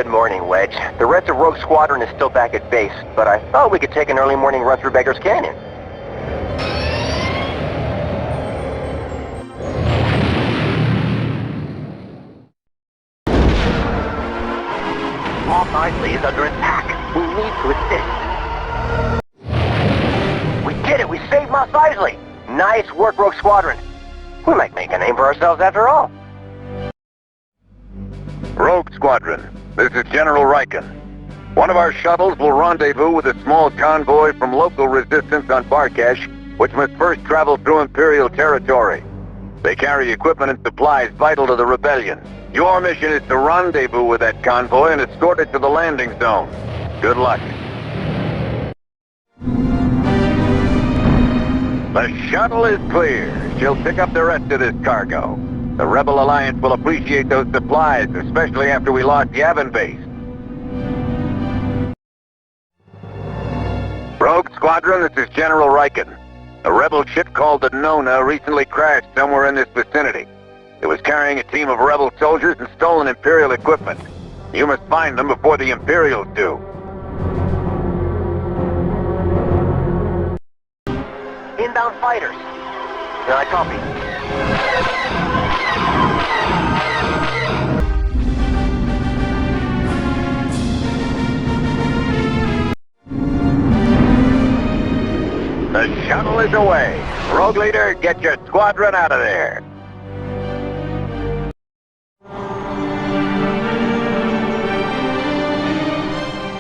morning, Wedge. The rest of Rogue Squadron is still back at base, but I thought we could take an early morning run through Beggar's Canyon. Mos Eisley is under attack. We need to assist. We did it! We saved Mos Eisley! Nice work, Rogue Squadron. We might make a name for ourselves after all. Rogue Squadron, this is General Riken. One of our shuttles will rendezvous with a small convoy from local resistance on Barkesh, which must first travel through Imperial territory. They carry equipment and supplies vital to the rebellion. Your mission is to rendezvous with that convoy and escort it to the landing zone. Good luck. The shuttle is clear. She'll pick up the rest of this cargo. The Rebel Alliance will appreciate those supplies, especially after we lost Yavin Base. Rogue Squadron, this is General Riken. A Rebel ship called the Nona recently crashed somewhere in this vicinity. It was carrying a team of Rebel soldiers and stolen Imperial equipment. You must find them before the Imperials do. Inbound fighters. I copy. The shuttle is away. Rogue Leader, get your squadron out of there.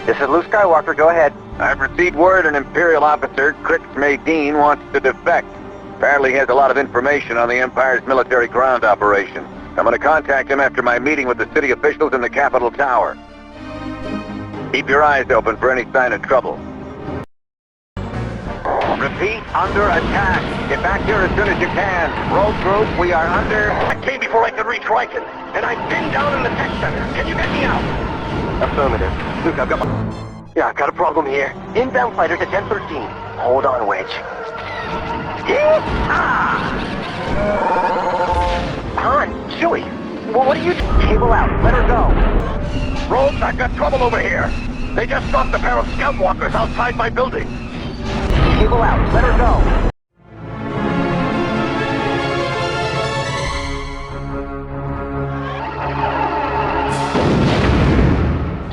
This is Luke Skywalker, go ahead. I've received word an Imperial officer, Crix Medine, wants to defect. Apparently he has a lot of information on the Empire's military ground operations. I'm going to contact him after my meeting with the city officials in the Capitol Tower. Keep your eyes open for any sign of trouble. Repeat, under attack. Get back here as soon as you can. Rogue Group, we are under... I came before I could reach Riken, and I've been down in the tech center. Can you get me out? Affirmative. Luke, I've got a problem here. Inbound fighters at 1013. Hold on, Wedge. Han, Chewie, what are you... Cable out. Let her go. Rogues, I've got trouble over here. They just stopped a pair of scout walkers outside my building. Cable out. Let her go.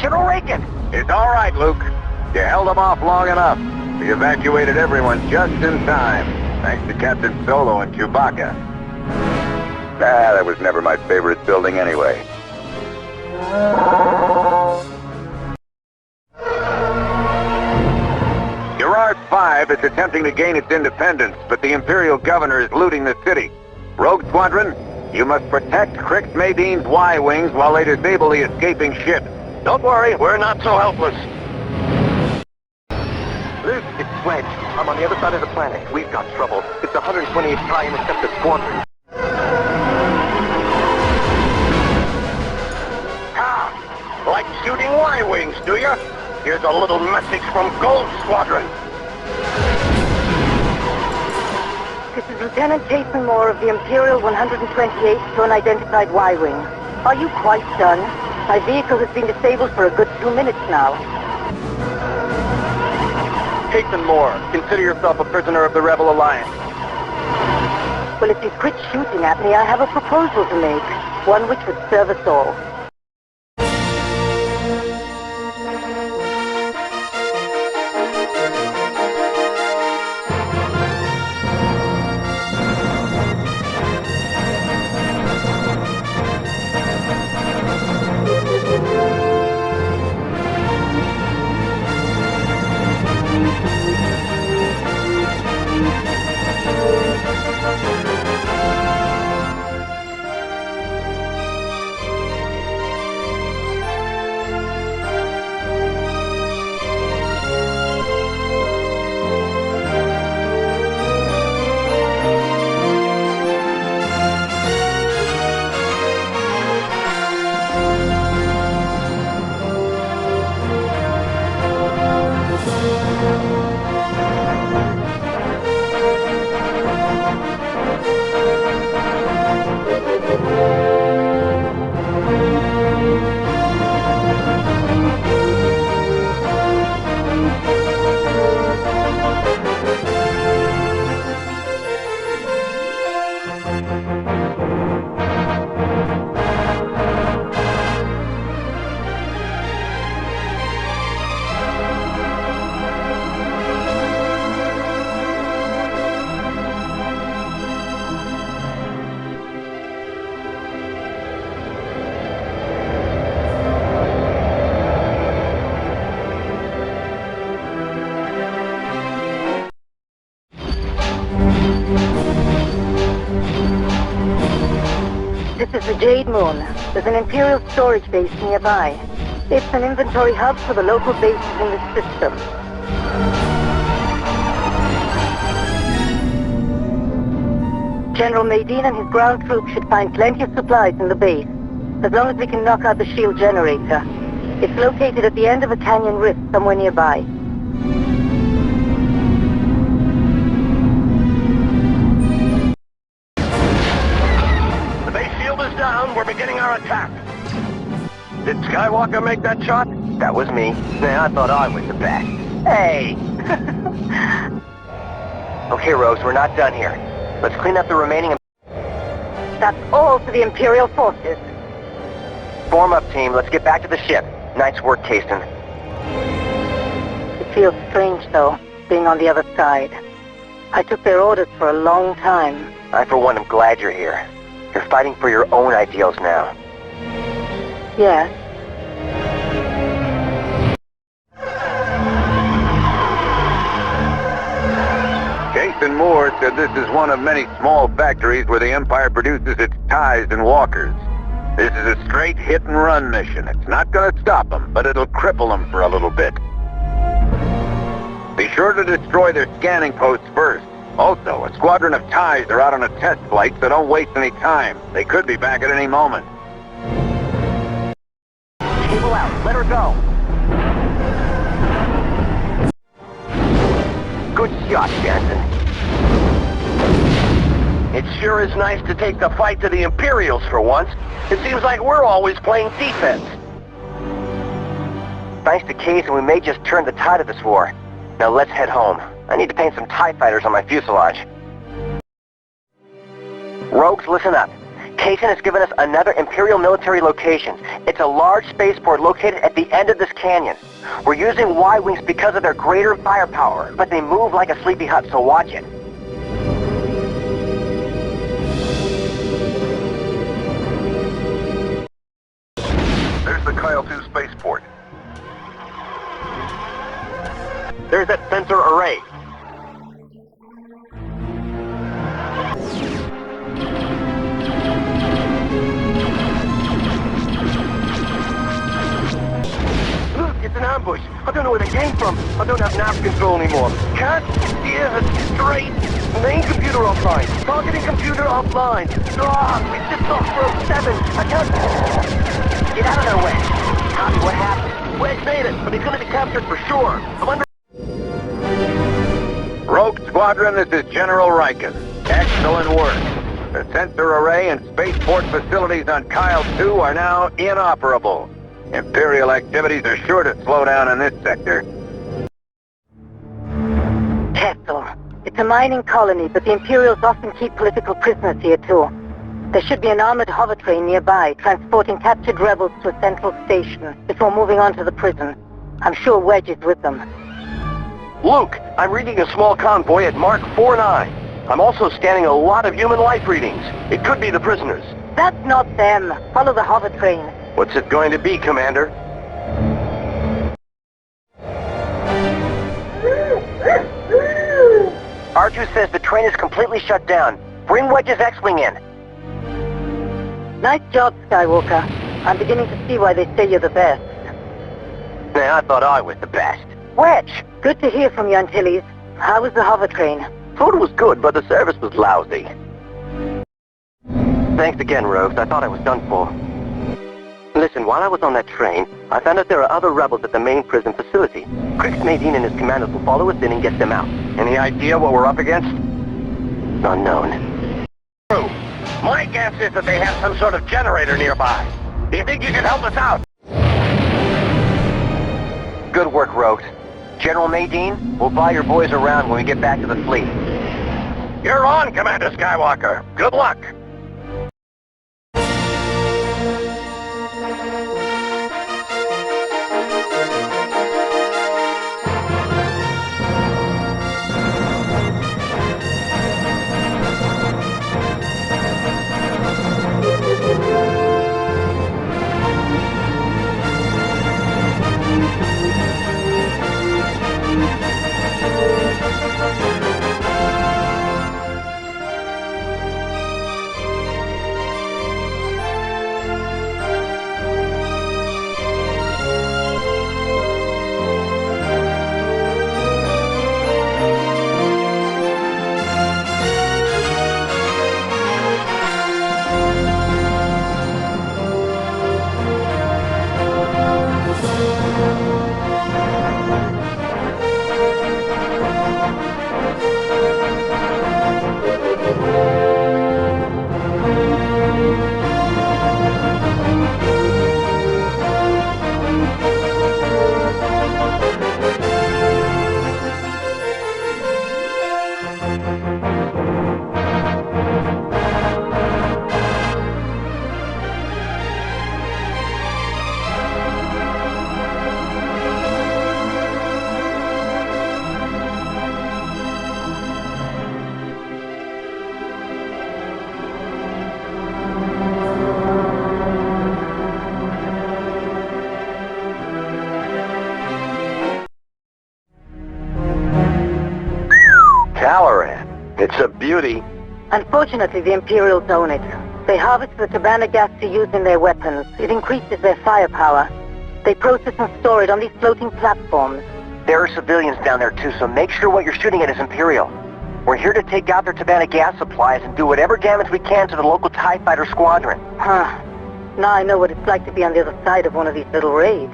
General Riken! It's all right, Luke. You held them off long enough. We evacuated everyone just in time, thanks to Captain Solo and Chewbacca. That was never my favorite building anyway. Gerard 5 is attempting to gain its independence, but the Imperial Governor is looting the city. Rogue Squadron, you must protect Crix Medine's Y-Wings while they disable the escaping ship. Don't worry, we're not so helpless. Luke, it's Wedge. I'm on the other side of the planet. We've got trouble. It's the 128th Tie Interceptor Squadron. Like shooting Y-Wings, do you? Here's a little message from Gold Squadron. This is Lieutenant Jason Moore of the Imperial 128th to unidentified Y-Wing. Are you quite done? My vehicle has been disabled for a good 2 minutes now. Jason Moore, consider yourself a prisoner of the Rebel Alliance. Well, if you quit shooting at me, I have a proposal to make. One which would serve us all. This is the Jade Moon. There's an Imperial storage base nearby. It's an inventory hub for the local bases in the system. General Madine and his ground troops should find plenty of supplies in the base, as long as we can knock out the shield generator. It's located at the end of a canyon rift somewhere nearby. The base shield is down. We're beginning our attack. Did Skywalker make that shot? That was me. Nah, I thought I was the best. Hey! Okay, Rogues, we're not done here. Let's clean up the remaining... That's all for the Imperial forces. Form up, team. Let's get back to the ship. Nice work, Kasten. It feels strange, though, being on the other side. I took their orders for a long time. I, for one, am glad you're here. You're fighting for your own ideals now. Yes. Kasten Moore said this is one of many small factories where the Empire produces its ties and walkers. This is a straight hit-and-run mission. It's not going to stop them, but it'll cripple them for a little bit. Be sure to destroy their scanning posts first. Also, a squadron of ties are out on a test flight, so don't waste any time. They could be back at any moment. Cable out. Let her go. Good shot, Jansen. It sure is nice to take the fight to the Imperials for once. It seems like we're always playing defense. Thanks to Kasten, we may just turn the tide of this war. Now let's head home. I need to paint some TIE fighters on my fuselage. Rogues, listen up. Kasten has given us another Imperial military location. It's a large spaceport located at the end of this canyon. We're using Y-Wings because of their greater firepower, but they move like a sleepy hut, so watch it. There's the Kyle 2 spaceport. There's that sensor array. Look, it's an ambush. I don't know where they came from. I don't have nav control anymore. Can't steer her straight. Main computer offline. Targeting computer offline. We just lost row 7. I can't... Get out of their way. Copy, what happened? Wedge made it, but he's gonna be captured for sure. I'm under... Rogue Squadron, this is General Riken. Excellent work. The sensor array and spaceport facilities on Kyle 2 are now inoperable. Imperial activities are sure to slow down in this sector. Kessel. It's a mining colony, but the Imperials often keep political prisoners here, too. There should be an armored hover train nearby, transporting captured rebels to a central station before moving on to the prison. I'm sure Wedge is with them. Luke, I'm reading a small convoy at Mark 49. I'm also scanning a lot of human life readings. It could be the prisoners. That's not them. Follow the hover train. What's it going to be, Commander? R2 says the train is completely shut down. Bring Wedge's X-Wing in. Nice job, Skywalker. I'm beginning to see why they say you're the best. Nah, I thought I was the best. Wedge! Good to hear from you, Antilles. How was the hover train? Food was good, but the service was lousy. Thanks again, Rogues. I thought I was done for. Listen, while I was on that train, I found out there are other rebels at the main prison facility. Crix Madine and his commanders will follow us in and get them out. Any idea what we're up against? Unknown. True. My guess is that they have some sort of generator nearby. Do you think you can help us out? Good work, Rogues. General Madine, we'll buy your boys around when we get back to the fleet. You're on, Commander Skywalker. Good luck. Caloran. It's a beauty. Unfortunately, the Imperials own it. They harvest the Tabana gas to use in their weapons. It increases their firepower. They process and store it on these floating platforms. There are civilians down there too, so make sure what you're shooting at is Imperial. We're here to take out their Tabana gas supplies and do whatever damage we can to the local TIE fighter squadron. Huh. Now I know what it's like to be on the other side of one of these little raids.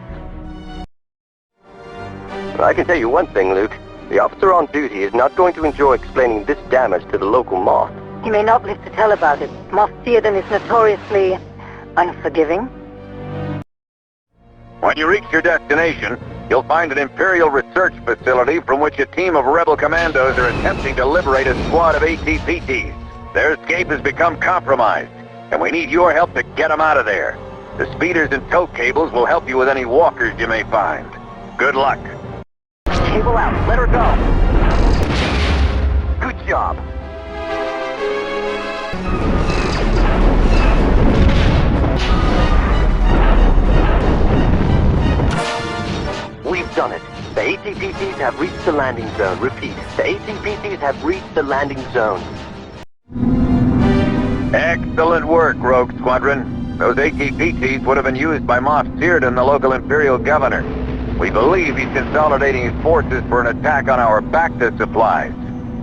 I can tell you one thing, Luke. The officer on duty is not going to enjoy explaining this damage to the local Moth. He may not live to tell about it. Moff Theoden is notoriously unforgiving. When you reach your destination, you'll find an Imperial research facility from which a team of rebel commandos are attempting to liberate a squad of AT-PTs. Their escape has become compromised, and we need your help to get them out of there. The speeders and tow cables will help you with any walkers you may find. Good luck. Cable out. Let her go. Good job. We've done it. The AT-PTs have reached the landing zone. Repeat, the AT-PTs have reached the landing zone. Excellent work, Rogue Squadron. Those AT-PTs would have been used by Moff Theoden, the local Imperial governor. We believe he's consolidating his forces for an attack on our Bacta supplies.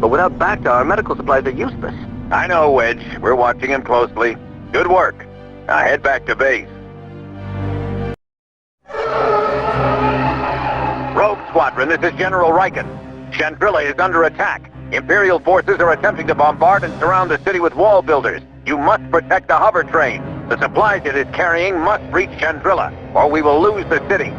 But without Bacta, our medical supplies are useless. I know, Wedge. We're watching him closely. Good work. Now head back to base. Rogue Squadron, this is General Riken. Chandrilla is under attack. Imperial forces are attempting to bombard and surround the city with wall builders. You must protect the hover train. The supplies it is carrying must reach Chandrilla, or we will lose the city.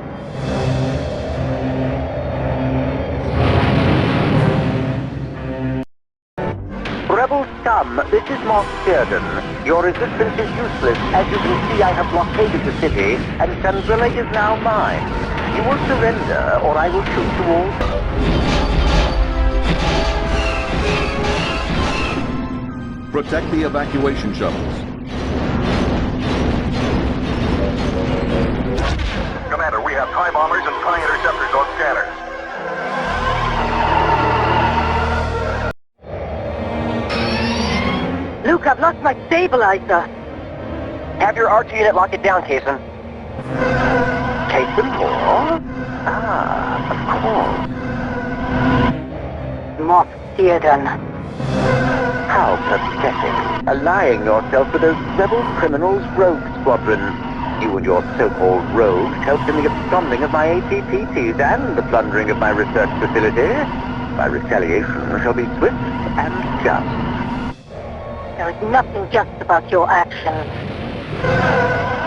Rebel scum, this is Moff Theoden. Your resistance is useless. As you can see, I have blockaded the city, and Chandrilla is now mine. You will surrender, or I will shoot you all. Protect the evacuation shuttles. Commander, we have TIE bombers and TIE interceptors on scanners. Luke, I've lost my stabilizer. Have your RT unit lock it down, Kaysen. Kaysen more? Ah, of course. Moff Theoden. How pathetic. Allying yourself with those rebel criminals, Rogue Squadron. You and your so-called rogues helped in the absconding of my AT-PTs and the plundering of my research facility. My retaliation shall be swift and just. There is nothing just about your actions.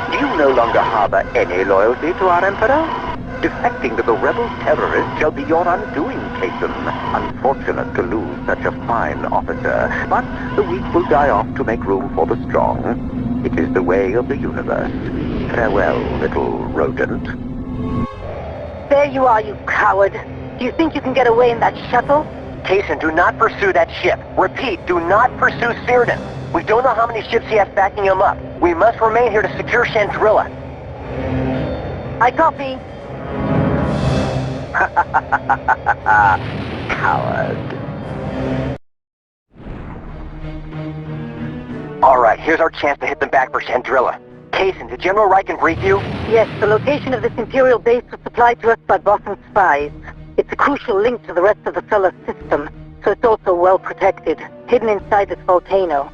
Do you no longer harbor any loyalty to our Emperor? Defecting to the rebel terrorists shall be your undoing, Cason. Unfortunate to lose such a fine officer, but the weak will die off to make room for the strong. It is the way of the universe. Farewell, little rodent. There you are, you coward. Do you think you can get away in that shuttle? Kaysen, do not pursue that ship. Repeat, do not pursue Cyrdan. We don't know how many ships he has backing him up. We must remain here to secure Chandrilla. I copy. Coward. Alright, here's our chance to hit them back for Chandrilla. Kaysen, did General Riken brief you? Yes, the location of this Imperial base was supplied to us by Boston spies. It's a crucial link to the rest of the solar system, so it's also well protected, hidden inside this volcano.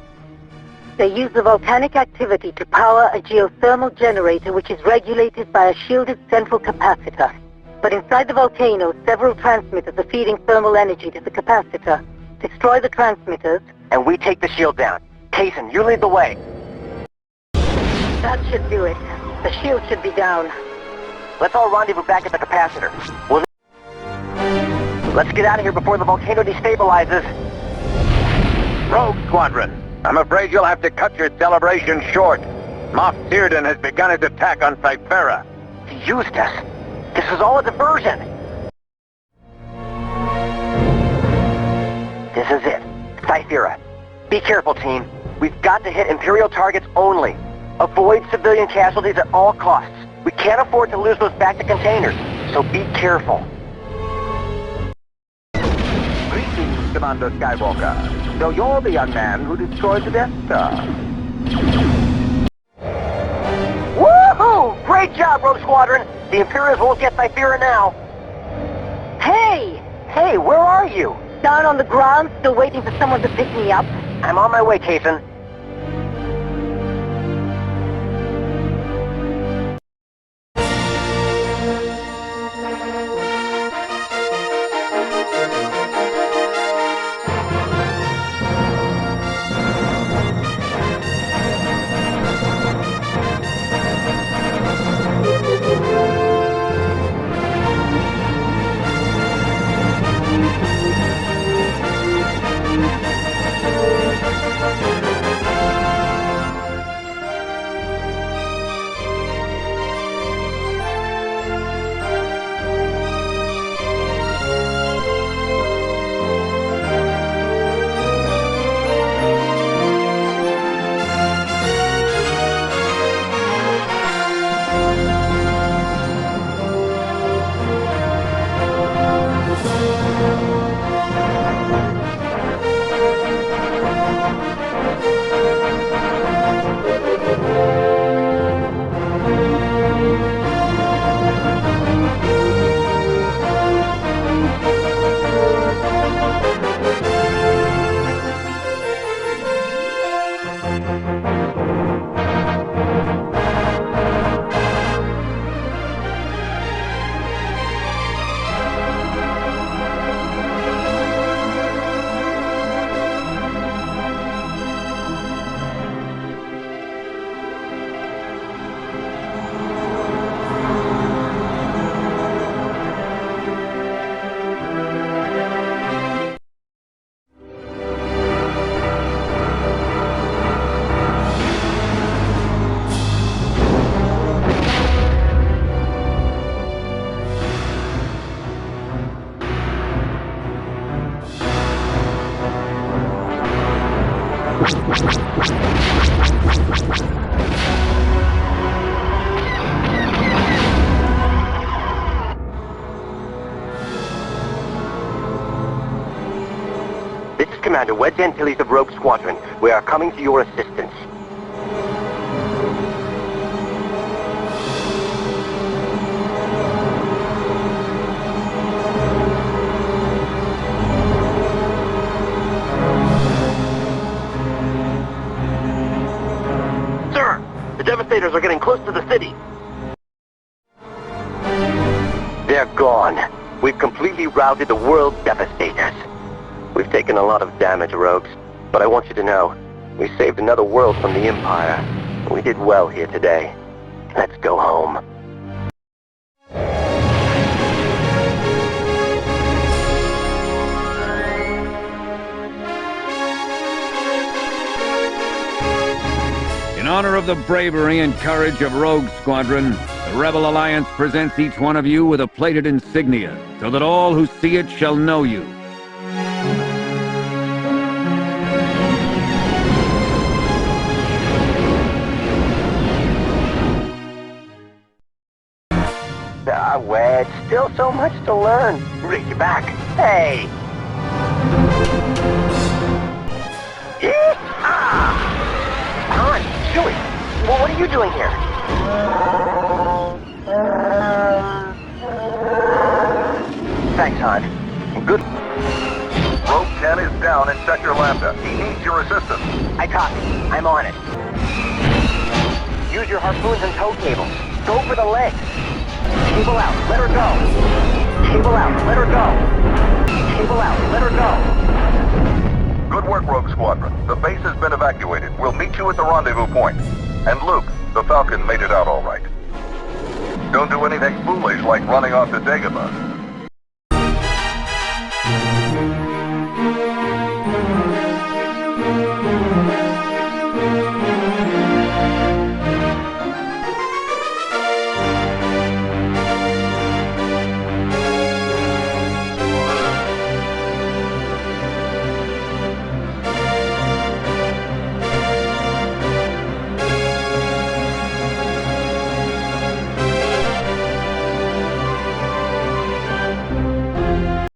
They use the volcanic activity to power a geothermal generator which is regulated by a shielded central capacitor. But inside the volcano, several transmitters are feeding thermal energy to the capacitor. Destroy the transmitters, And we take the shield down. Kaysen, you lead the way. that should do it. The shield should be down. Let's all rendezvous back at the capacitor. Let's get out of here before the volcano destabilizes. Rogue Squadron, I'm afraid you'll have to cut your celebration short. Moff Cyrdan has begun his attack on Cypera. He used us. This is all a diversion. This is it. Cyphera. Be careful, team. We've got to hit Imperial targets only. Avoid civilian casualties at all costs. We can't afford to lose those back to containers, so be careful. Greetings, Commander Skywalker. So you're the young man who destroyed the Death Star. Woohoo! Great job, Rogue Squadron! The Imperials won't get Cyphera now. Hey! Hey, where are you? Down on the ground, still waiting for someone to pick me up. I'm on my way, Kaysen. This is Commander Wedge Antilles of Rogue Squadron. We are coming to your assistance. Sir, the Devastators are getting close to the city. They're gone. We've completely routed the world's Devastators. We've taken a lot of damage, Rogues, but I want you to know, we saved another world from the Empire. We did well here today. Let's go home. honor of the bravery and courage of Rogue Squadron, the Rebel Alliance presents each one of you with a plated insignia, so that all who see it shall know you. Wedge. Still so much to learn. Rick, you're back. Hey! Han, Chewie, well, what are you doing here? Thanks, Han. Good. Rogue 10 is down in Sector Lambda. He needs your assistance. I copy. I'm on it. Use your harpoons and tow cables. Go for the legs. Cable out, let her go. Cable out, let her go. Cable out, let her go. Good work, Rogue Squadron. The base has been evacuated. We'll meet you at the rendezvous point. And Luke, the Falcon made it out all right. Don't do anything foolish like running off to Dagobah.